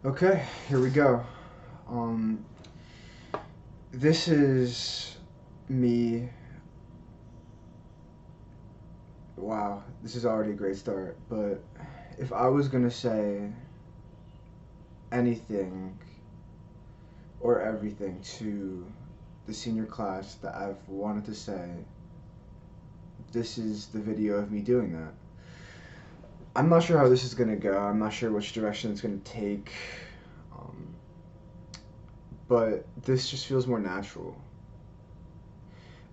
Okay, here we go. Um, this is me. Wow, this is already a great start. But if I was gonna say anything or everything to the senior class that I've wanted to say, this is the video of me doing that. I'm not sure how this is gonna go. I'm not sure which direction it's gonna take. Um, but this just feels more natural.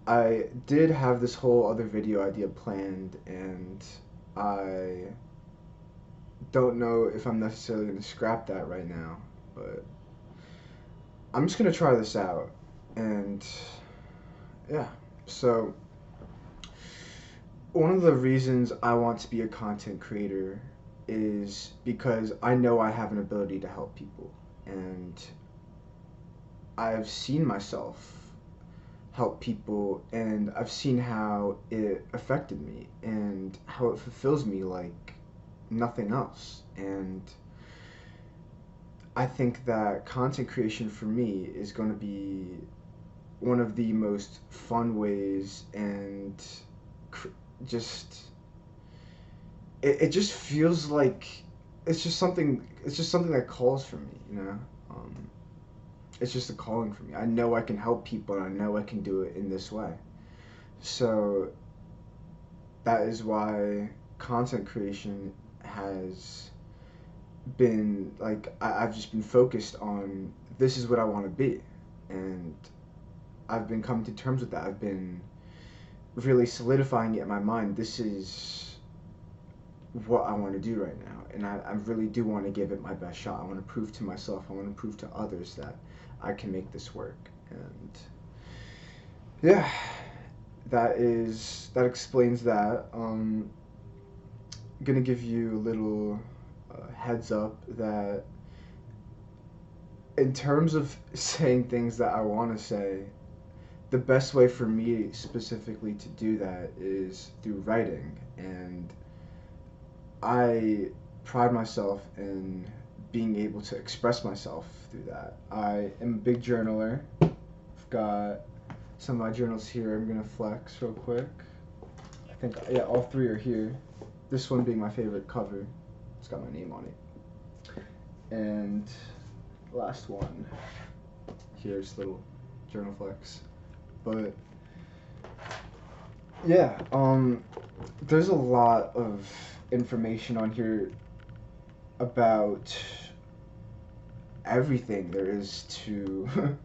I did have this whole other video idea planned, and I don't know if I'm necessarily going to scrap that right now, but I'm just going to try this out. And yeah, so one of the reasons I want to be a content creator is because I know I have an ability to help people, and I've seen myself help people, and I've seen how it affected me and how it fulfills me like nothing else. And I think that content creation for me is going to be one of the most fun ways, and cr- just it just feels like it's just something that calls for me, um, it's just a calling for me. I know I can help people, and I know I can do it in this way. So that is why content creation has been like I've just been focused on this is what I want to be, and I've been coming to terms with that. I've been really solidifying it in my mind. This is what I want to do right now, and I really do want to give it my best shot. I want to prove to myself, I want to prove to others that I can make this work. And yeah, that explains that. Gonna give you a little heads up that in terms of saying things that I want to say, the best way for me specifically to do that is through writing. And I pride myself in being able to express myself through that. I am a big journaler. I've got some of my journals here. I'm gonna flex real quick. I think, yeah, all three are here. This one being my favorite cover. It's got my name on it. And last one. Here's little journal flex. But yeah, there's a lot of information on here about everything there is to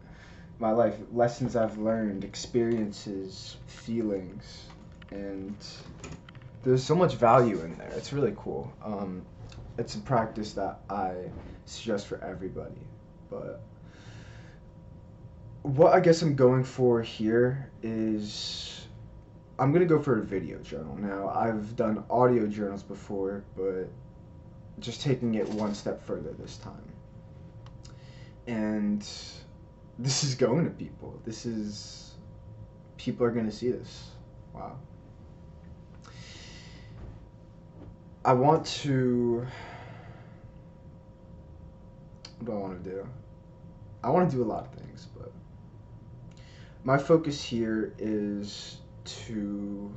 my life, lessons I've learned, experiences, feelings, and there's so much value in there. It's really cool. It's a practice that I suggest for everybody. But what I guess I'm going for here is I'm gonna go for a video journal. Now, I've done audio journals before, but just taking it one step further this time. And this is going to people. People are gonna see this. Wow. I want to. What do I want to do? I want to do a lot of things, but my focus here is to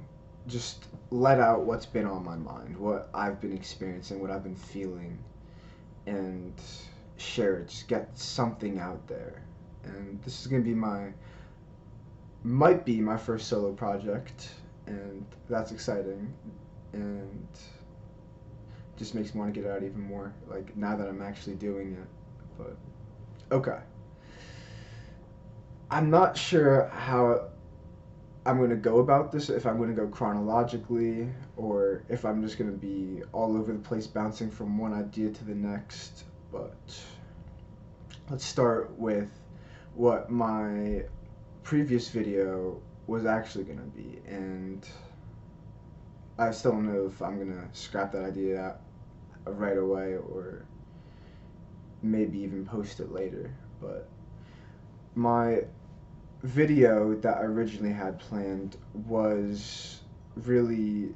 just let out what's been on my mind, what I've been experiencing, what I've been feeling, and share it. Just get something out there. And this is gonna be might be my first solo project, and that's exciting, and just makes me want to get it out even more. Like now that I'm actually doing it, but okay. I'm not sure how I'm going to go about this, if I'm going to go chronologically or if I'm just going to be all over the place bouncing from one idea to the next. But let's start with what my previous video was actually going to be. And I still don't know if I'm going to scrap that idea right away or maybe even post it later. But my video that I originally had planned was really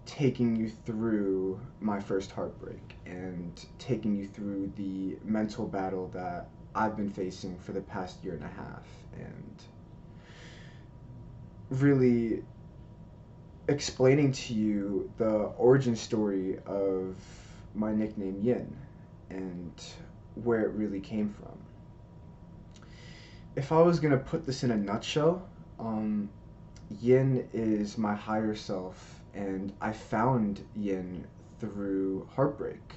taking you through my first heartbreak and taking you through the mental battle that I've been facing for the past year and a half, and really explaining to you the origin story of my nickname Yin and where it really came from. If I was gonna put this in a nutshell, um, Yin is my higher self, and I found Yin through heartbreak.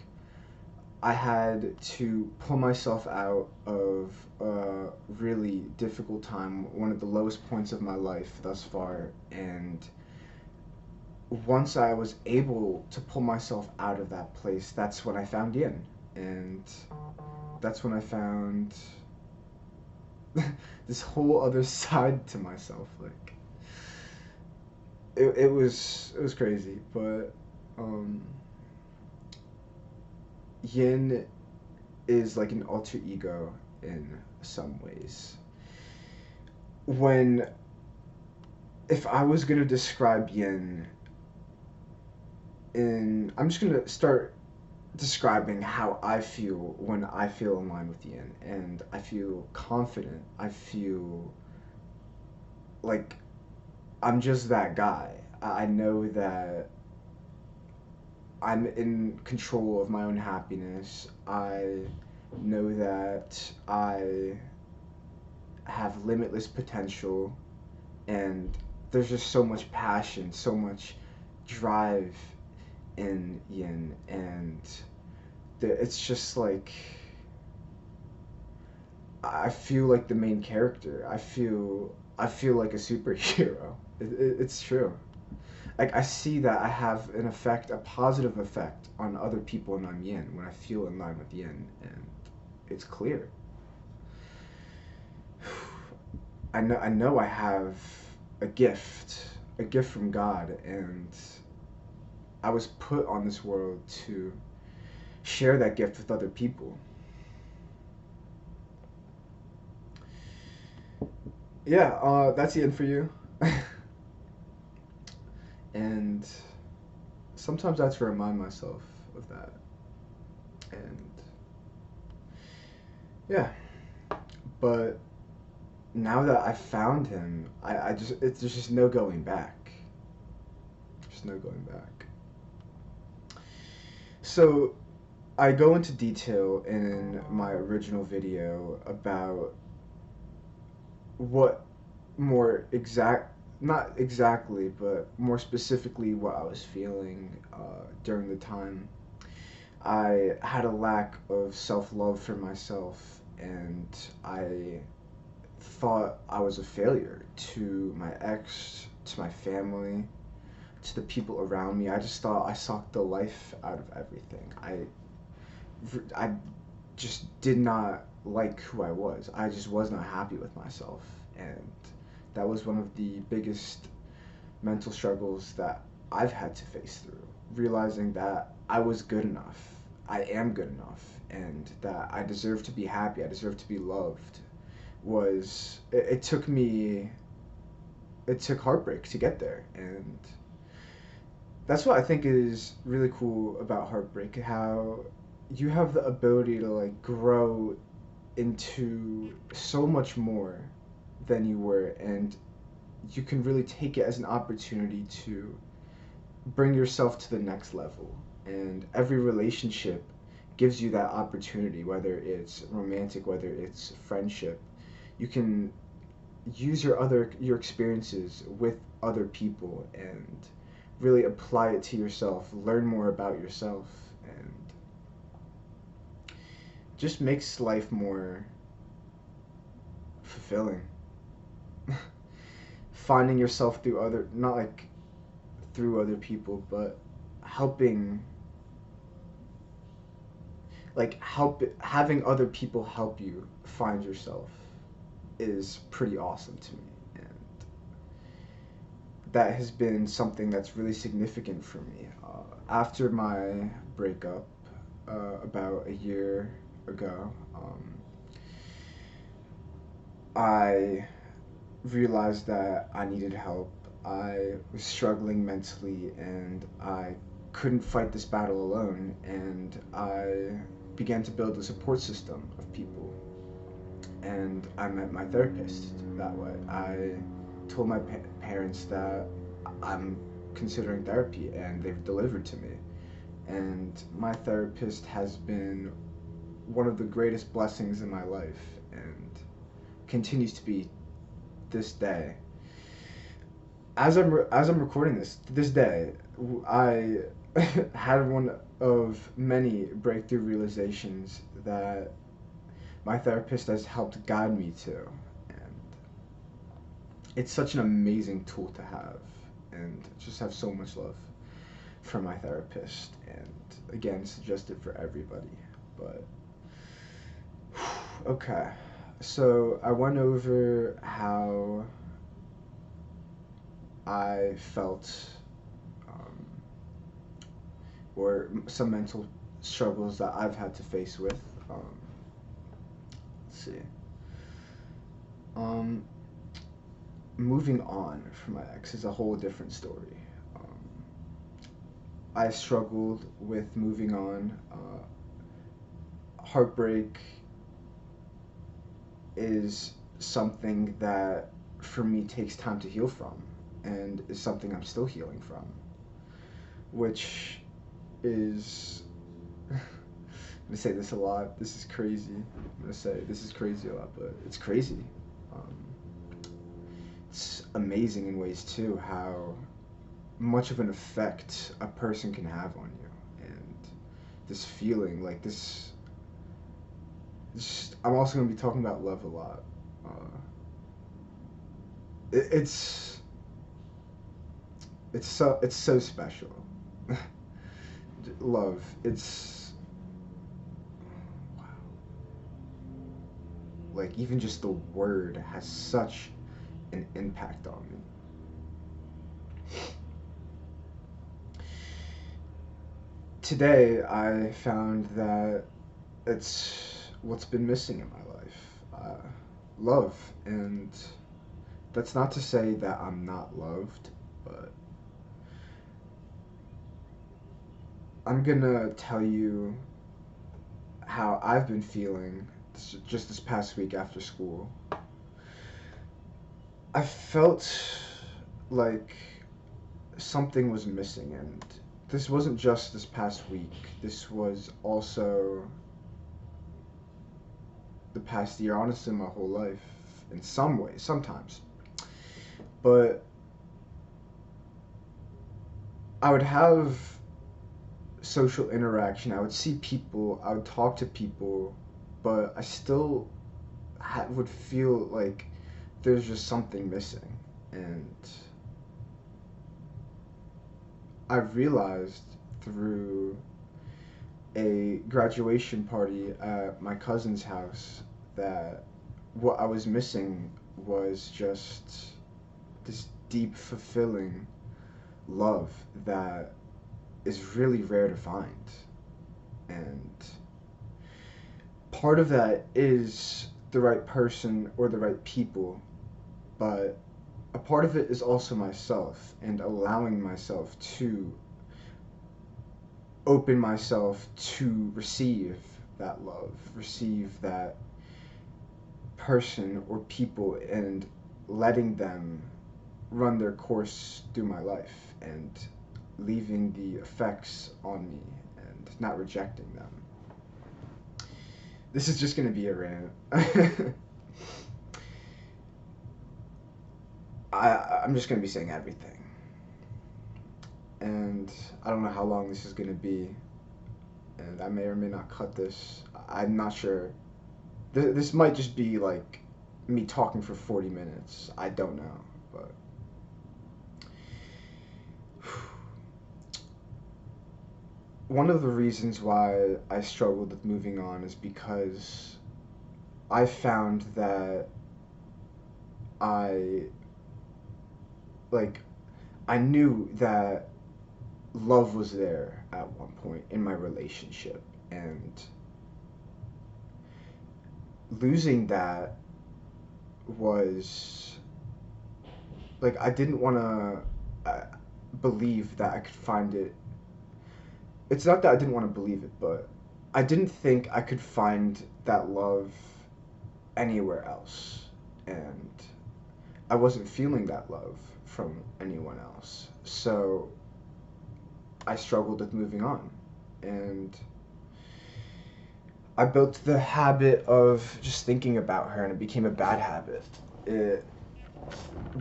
I had to pull myself out of a really difficult time, one of the lowest points of my life thus far, and once I was able to pull myself out of that place, that's when I found Yin, and that's when I found this whole other side to myself. Like it was crazy, but um, Yin is like an alter ego in some ways. When if I was gonna describe Yin in, I'm just gonna start describing how I feel when I feel in line with Yin, and I feel confident. I feel like I'm just that guy. I know that I'm in control of my own happiness. I know that I have limitless potential, and there's just so much passion, so much drive in Yin, and it's just like I feel like the main character. I feel like a superhero. It's true. Like I see that I have an effect, a positive effect on other people when I'm Yin, when I feel in line with Yin, and it's clear. I know I have a gift from God, and I was put on this world to share that gift with other people. Yeah, that's the end for you. And sometimes I have to remind myself of that. And yeah, but now that I found him, I just there's just no going back. There's no going back. So I go into detail in my original video about what more exact, not exactly, but more specifically what I was feeling during the time. I had a lack of self-love for myself, and I thought I was a failure to my ex, to my family, to the people around me. I just thought I sucked the life out of everything. I just did not like who I was. I just was not happy with myself, and that was one of the biggest mental struggles that I've had to face through. Realizing that I was good enough, I am good enough, and that I deserve to be happy, I deserve to be loved. It took me, it took heartbreak to get there, and that's what I think is really cool about heartbreak. How you have the ability to like grow into so much more than you were, and you can really take it as an opportunity to bring yourself to the next level. And every relationship gives you that opportunity, whether it's romantic, whether it's friendship. You can use your experiences with other people and really apply it to yourself, learn more about yourself, and just makes life more fulfilling. Finding yourself through other, not like through other people, but helping, like having other people help you find yourself is pretty awesome to me. And that has been something that's really significant for me. After my breakup, about a year ago, I realized that I needed help. I was struggling mentally and I couldn't fight this battle alone, and I began to build a support system of people. And I met my therapist that way. I told my parents that I'm considering therapy, and they've delivered to me. And my therapist has been one of the greatest blessings in my life, and continues to be this day. As I'm recording this day, I had one of many breakthrough realizations that my therapist has helped guide me to, and it's such an amazing tool to have, and just have so much love for my therapist, and again, suggest it for everybody. But okay, so I went over how I felt, um, or some mental struggles that I've had to face with. Let's see. Um, Moving on from my ex is a whole different story. Um, I struggled with moving on. Heartbreak is something that for me takes time to heal from, and is something I'm still healing from, which is I'm gonna say this a lot. This is crazy. I'm gonna say this is crazy a lot, but it's crazy. Um, it's amazing in ways too how much of an effect a person can have on you, and this feeling like this. I'm also gonna be talking about love a lot. Uh, it's it's so special. Love. It's wow. Like even just the word has such an impact on me. Today I found that it's what's been missing in my life. Love, and that's not to say that I'm not loved, but I'm gonna tell you how I've been feeling just this past week after school. I felt like something was missing, and this wasn't just this past week. This was also the past year, honestly, my whole life, in some ways, sometimes. But I would have social interaction, I would see people, I would talk to people, but I still would feel like there's just something missing. And I realized through a graduation party at my cousin's house that what I was missing was just this deep, fulfilling love that is really rare to find. And part of that is the right person or the right people, but a part of it is also myself, and allowing myself to open myself to receive that love, receive that person or people, and letting them run their course through my life, and leaving the effects on me and not rejecting them. This is just going to be a rant. I'm just going to be saying everything. And I don't know how long this is going to be, and I may or may not cut this. I'm not sure. This might just be like me talking for 40 minutes. I don't know, but one of the reasons why I struggled with moving on is because I found that I like I knew that love was there at one point in my relationship, and losing that was like I didn't want to believe that I could find it. It's not that I didn't want to believe it, but I didn't think I could find that love anywhere else. And I wasn't feeling that love from anyone else. So I struggled with moving on. And I built the habit of just thinking about her, and it became a bad habit. It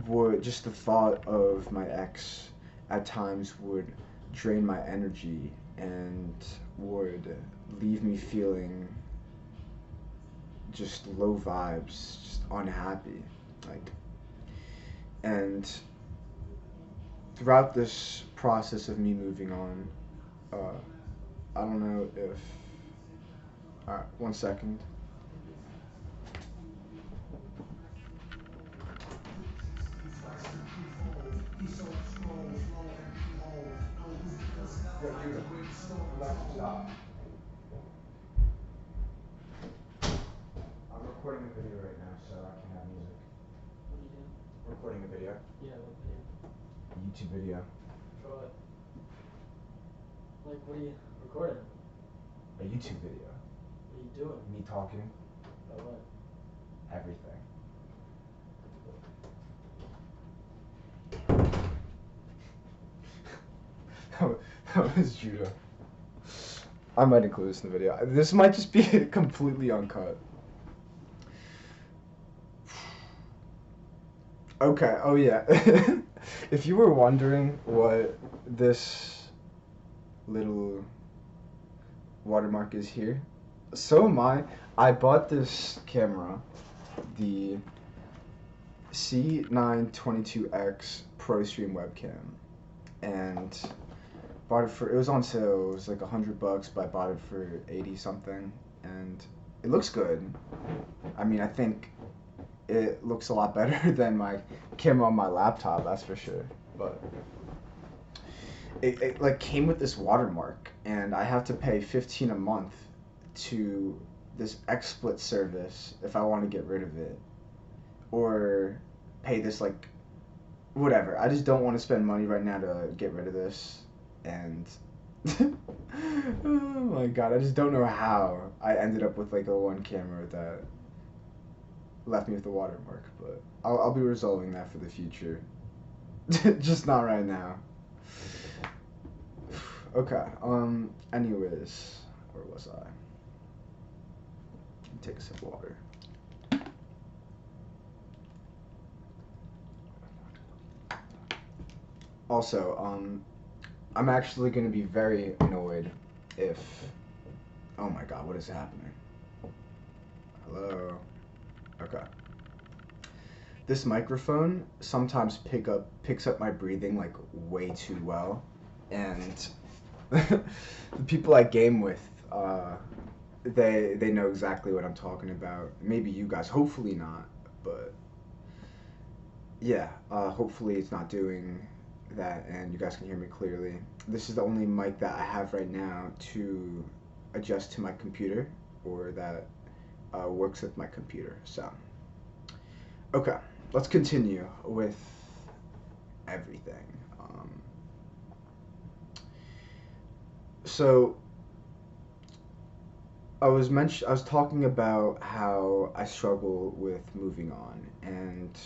would, just the thought of my ex at times would drain my energy and would leave me feeling just low vibes, just unhappy. Like, and throughout this process of me moving on, I don't know if. Alright, 1 second. Stop. I'm recording a video right now, so I can have music. What are you doing? Recording a video. Yeah, what video? A YouTube video. For what? Like, what are you recording? A YouTube video. What are you doing? Me talking. About what? Everything. That was Judah. I might include this in the video. This might just be completely uncut. Okay, oh yeah. If you were wondering what this little watermark is here, so am I. I bought this camera, the C922X ProStream webcam, and bought it for, it was on sale, it was like $100, but I bought it for 80 something, and it looks good. I mean, I think it looks a lot better than my camera on my laptop, that's for sure. But it like came with this watermark, and I have to pay $15 a month to this XSplit service if I want to get rid of it, or pay this, like, whatever. I just don't want to spend money right now to get rid of this. And oh my god, I just don't know how I ended up with like a one camera that left me with a watermark, but I'll be resolving that for the future. Just not right now. Okay, anyways, where was I? Take a sip of water. Also, I'm actually going to be very annoyed if... Oh my god, what is happening? Hello? Okay. This microphone sometimes picks up my breathing like way too well, and the people I game with, they know exactly what I'm talking about. Maybe you guys, hopefully not, but yeah, hopefully it's not doing that and you guys can hear me clearly. This is the only mic that I have right now to adjust to my computer, or that works with my computer. So okay, let's continue with everything. So I was talking about how I struggle with moving on, and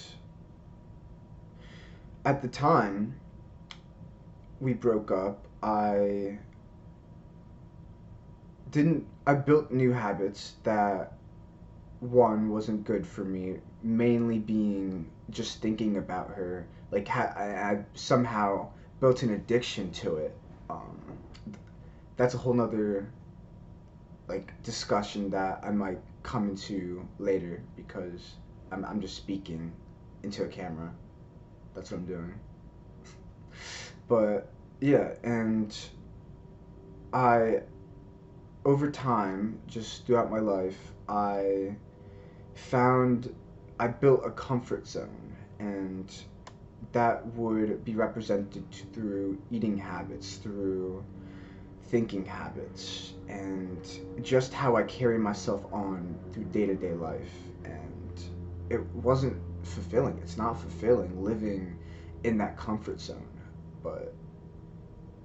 at the time we broke up, I built new habits that, one, wasn't good for me, mainly being just thinking about her. Like, I somehow built an addiction to it. That's a whole nother, like, discussion that I might come into later, because I'm just speaking into a camera. That's what I'm doing. But yeah, and over time, just throughout my life, I built a comfort zone, and that would be represented through eating habits, through thinking habits, and just how I carry myself on through day-to-day life. And it wasn't fulfilling. It's not fulfilling living in that comfort zone, but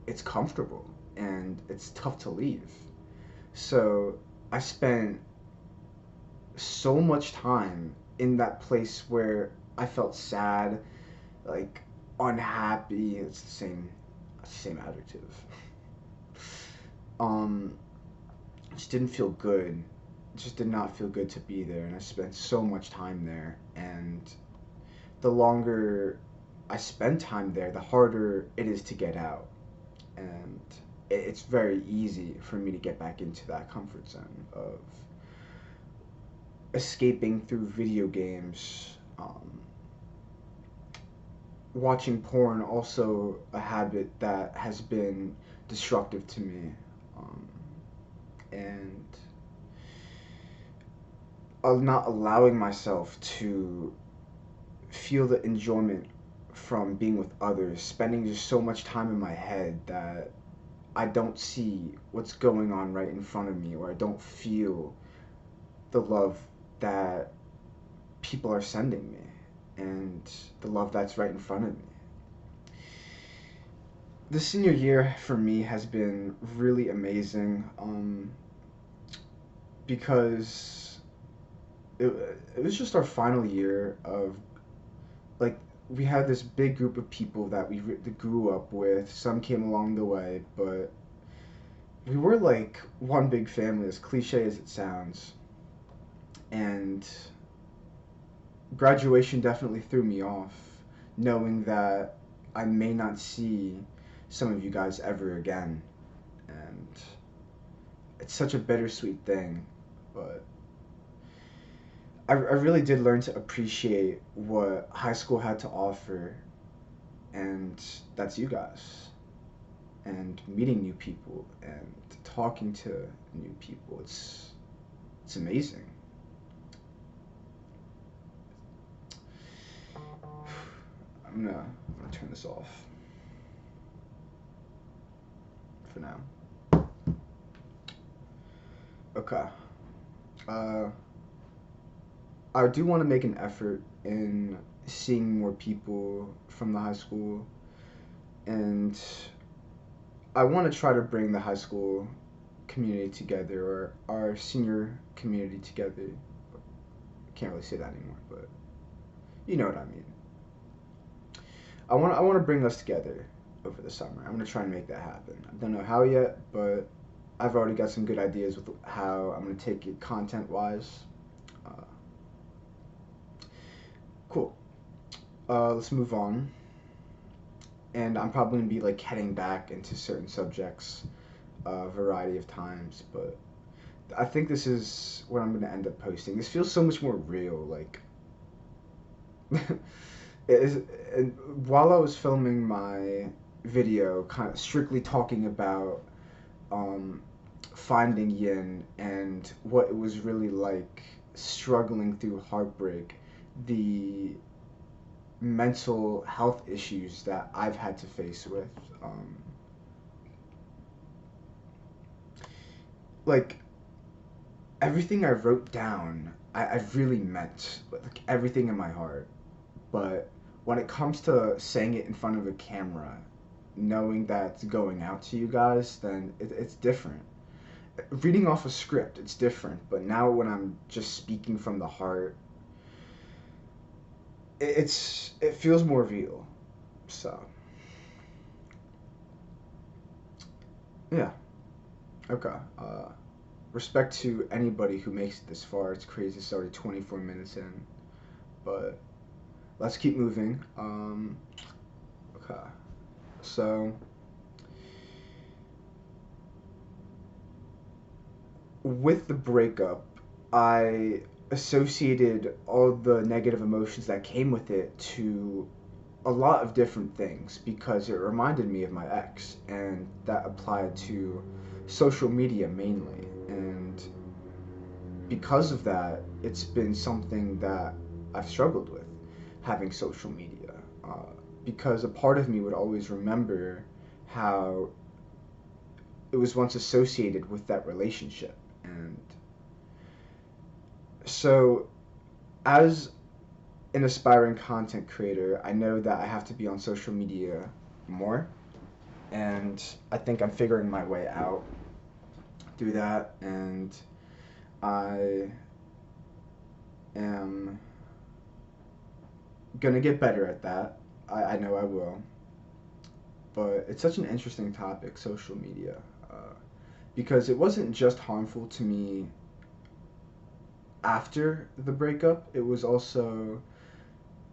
it's comfortable and it's tough to leave. So I spent so much time in that place where I felt sad, like unhappy. It's the same adjective. Um, just didn't feel good. It just did not feel good to be there, and I spent so much time there. And the longer I spend time there, the harder it is to get out. And it's very easy for me to get back into that comfort zone of escaping through video games. Watching porn, also a habit that has been destructive to me. Um, and not allowing myself to feel the enjoyment from being with others, spending just so much time in my head that I don't see what's going on right in front of me, or I don't feel the love that people are sending me and the love that's right in front of me. The senior year for me has been really amazing, because it, it was just our final year of, like, we had this big group of people that that grew up with. Some came along the way, but we were like one big family, as cliche as it sounds. And graduation definitely threw me off, knowing that I may not see some of you guys ever again. And it's such a bittersweet thing, but I really did learn to appreciate what high school had to offer, and that's you guys. And meeting new people and talking to new people. It's amazing. I'm gonna turn this off for now. Okay. Uh, I do want to make an effort in seeing more people from the high school, and I want to try to bring the high school community together, or our senior community together. Can't really say that anymore, but you know what I mean. I want to bring us together over the summer. I'm gonna try and make that happen. I don't know how yet, but I've already got some good ideas with how I'm gonna take it content wise. Uh, cool. Let's move on. And I'm probably gonna be like heading back into certain subjects a variety of times, but I think this is what I'm gonna end up posting. This feels so much more real. Like, it is. And while I was filming my video, kind of strictly talking about um, finding yin and what it was really like struggling through heartbreak, the mental health issues that I've had to face with. Like, everything I wrote down, I really meant, like, everything in my heart. But when it comes to saying it in front of a camera, knowing that's going out to you guys, then it's different. Reading off a script, it's different. But now when I'm just speaking from the heart, it feels more real. So yeah, okay. Respect to anybody who makes it this far. It's crazy. It's already 24 minutes in, but let's keep moving. Okay. So with the breakup, I associated all the negative emotions that came with it to a lot of different things because it reminded me of my ex, and that applied to social media mainly. And because of that, it's been something that I've struggled with, having social media. Because a part of me would always remember how it was once associated with that relationship. And so, as an aspiring content creator, I know that I have to be on social media more, and I think I'm figuring my way out through that, and I am gonna get better at that. I know I will. But it's such an interesting topic, social media, because it wasn't just harmful to me after the breakup, it was also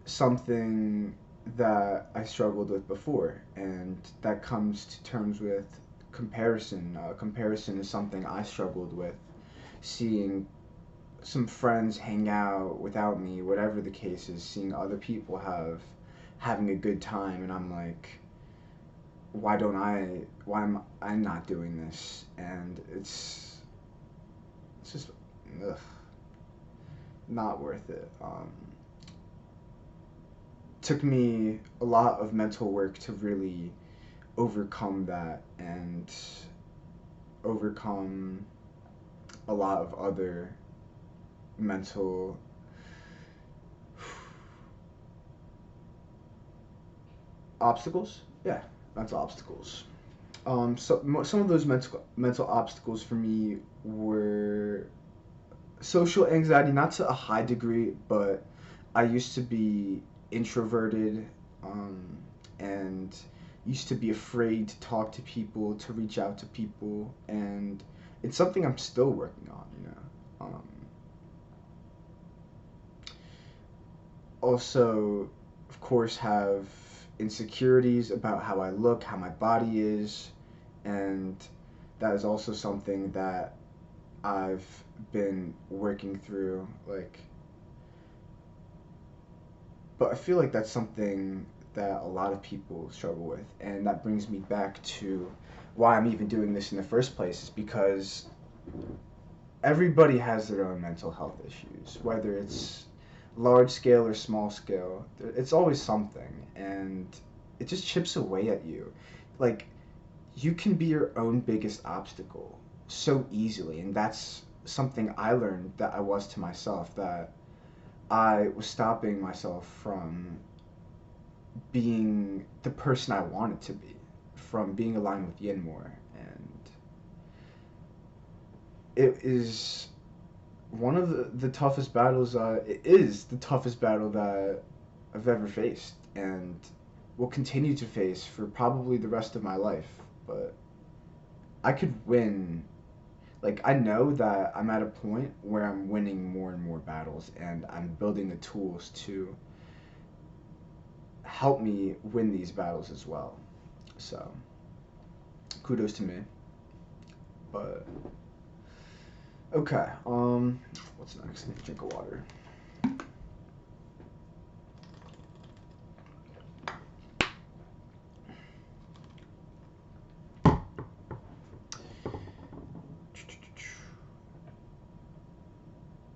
something that I struggled with before, and that comes to terms with comparison. Comparison is something I struggled with, seeing some friends hang out without me, whatever the case is, seeing other people having a good time, and I'm like, why am I not doing this? And it's just, ugh, not worth it. Took me a lot of mental work to really overcome that and overcome a lot of other mental obstacles. Yeah, mental obstacles. Some of those mental obstacles for me were social anxiety, not to a high degree, but I used to be introverted, and used to be afraid to talk to people, to reach out to people, and it's something I'm still working on, you know. Also, of course, have insecurities about how I look, how my body is, and that is also something that I've been working through, like, but I feel like that's something that a lot of people struggle with, and that brings me back to why I'm even doing this in the first place, is because everybody has their own mental health issues, whether it's large scale or small scale. It's always something, and it just chips away at you. Like, you can be your own biggest obstacle so easily, and that's something I learned that I was to myself, that I was stopping myself from being the person I wanted to be, from being aligned with yin more, and it is one of the toughest battles. It is the toughest battle that I've ever faced, and will continue to face for probably the rest of my life. But I could win. Like, I know that I'm at a point where I'm winning more and more battles, and I'm building the tools to help me win these battles as well. So, kudos to me. But okay, what's next? I need to drink of water.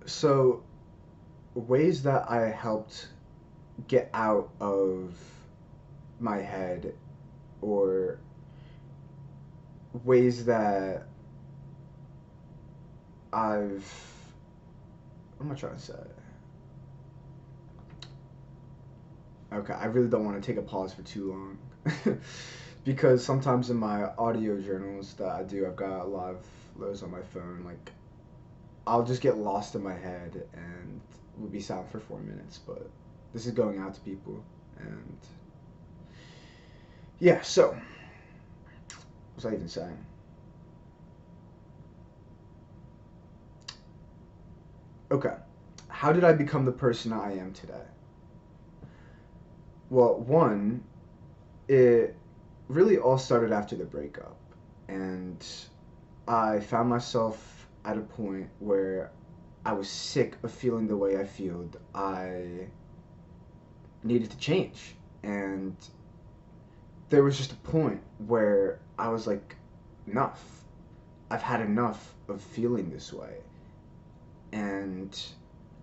So, ways that I helped get out of my head, or ways that I've, what am I trying to say? Okay, I really don't want to take a pause for too long. Because sometimes in my audio journals that I do, I've got a lot of those on my phone. Like, I'll just get lost in my head and will be silent for 4 minutes. But this is going out to people. And yeah, so, what was I even saying? Okay, how did I become the person I am today? Well, one, it really all started after the breakup, and I found myself at a point where I was sick of feeling the way I feel. I needed to change, and there was just a point where I was like, enough. I've had enough of feeling this way, and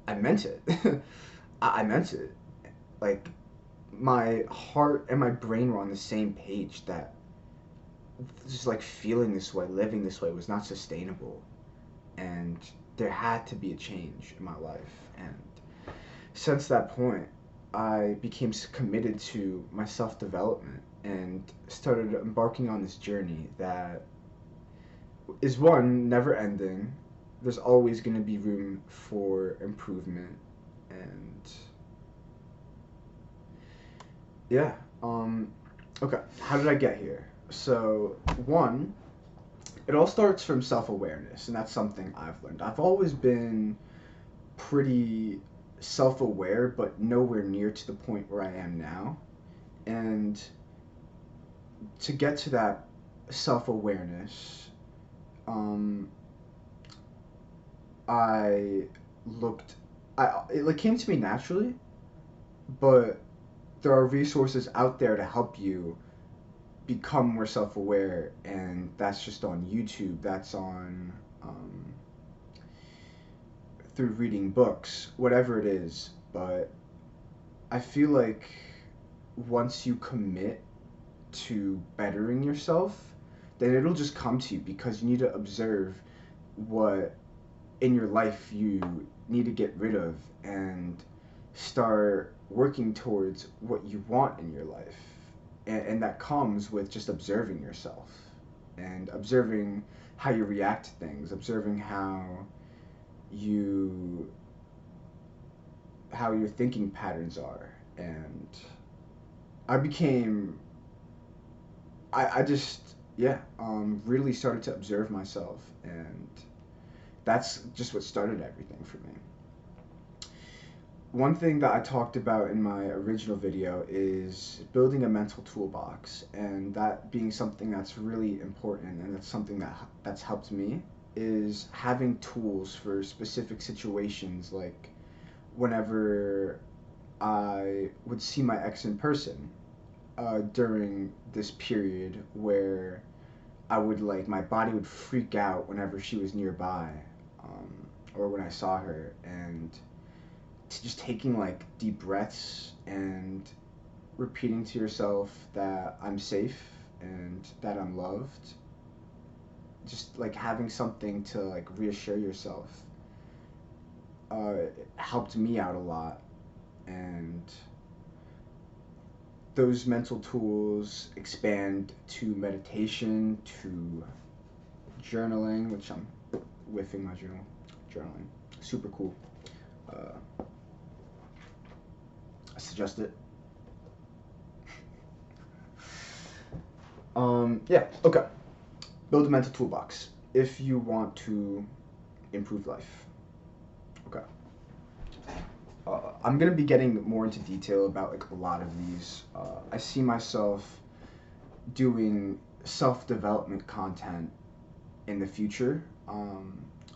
I meant it. I meant it. Like, my heart and my brain were on the same page, that just like feeling this way, living this way was not sustainable, and there had to be a change in my life. And since that point, I became committed to my self development and started embarking on this journey that is one, never ending. There's always going to be room for improvement. And yeah, um, okay, how did I get here? So, one, it all starts from self awareness, and that's something I've learned. I've always been pretty self aware, but nowhere near to the point where I am now. And to get to that self awareness, um, I looked, it like came to me naturally, but there are resources out there to help you become more self aware, and that's just on YouTube, that's on um, through reading books, whatever it is. But I feel like once you commit to bettering yourself, then it'll just come to you because you need to observe what in your life you need to get rid of and start working towards what you want in your life. And that comes with just observing yourself and observing how you react to things, observing you how your thinking patterns are. And I became I just yeah, really started to observe myself, and that's just what started everything for me. One thing that I talked about in my original video is building a mental toolbox, and that being something that's really important, and that's something that's helped me is having tools for specific situations, like whenever I would see my ex in person, during this period where I would like my body would freak out whenever she was nearby, or when I saw her, and just taking like deep breaths and repeating to yourself that I'm safe and that I'm loved. Just like having something to like reassure yourself helped me out a lot, and those mental tools expand to meditation, to journaling, which I'm whiffing my journaling. Super cool. I suggest it. Yeah, okay. Build a mental toolbox if you want to improve life. Okay. I'm gonna be getting more into detail about like a lot of these. I see myself doing self-development content in the future,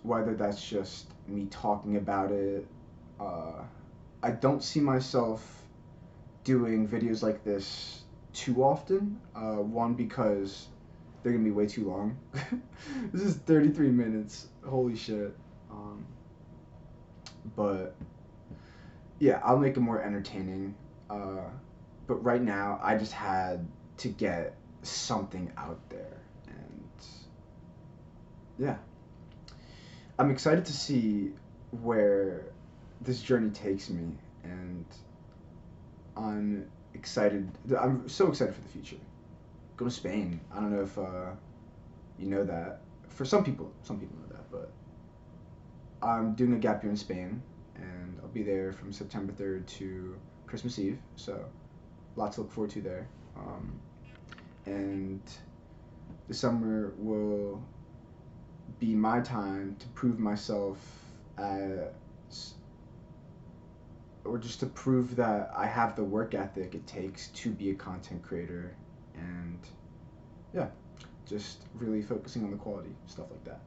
whether that's just me talking about it. I don't see myself doing videos like this too often. One, because they're gonna be way too long. This is 33 minutes. Holy shit. But yeah, I'll make it more entertaining. Uh, but right now, I just had to get something out there, and yeah, I'm excited to see where this journey takes me, and I'm excited. I'm so excited for the future. Go to Spain. I don't know if you know that. For some people know that, but I'm doing a gap year in Spain, and I'll be there from September 3rd to Christmas Eve. So, lots to look forward to there. And the summer will be my time to prove myself as, or just to prove that I have the work ethic it takes to be a content creator, and yeah, just really focusing on the quality, stuff like that.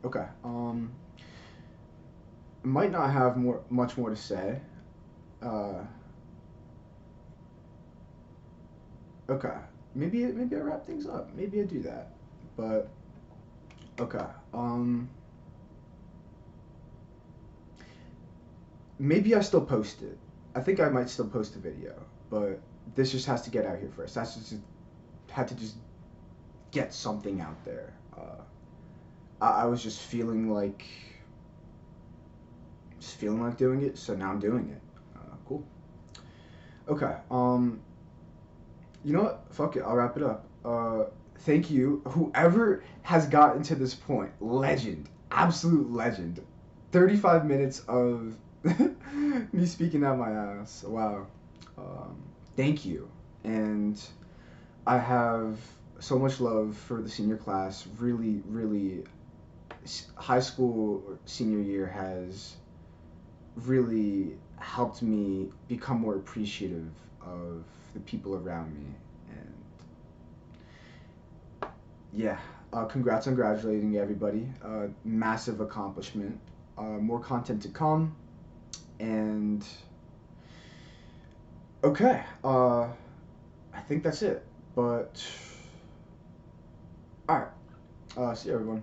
Okay, might not have much more to say. Uh, okay, maybe I wrap things up. Maybe I do that, but okay. Maybe I still post it. I think I might still post a video, but this just has to get out here first. That's just had to just get something out there. I was just feeling like just feeling like doing it, so now I'm doing it. Cool. Okay. You know what? Fuck it. I'll wrap it up. Thank you, whoever has gotten to this point. Legend, absolute legend. 35 minutes of me speaking out my ass. Wow. Thank you, and I have so much love for the senior class. Really, really, high school senior year has really helped me become more appreciative of the people around me. And yeah, congrats on graduating, everybody. Massive accomplishment. More content to come. And okay, I think that's it. But all right, see you, everyone.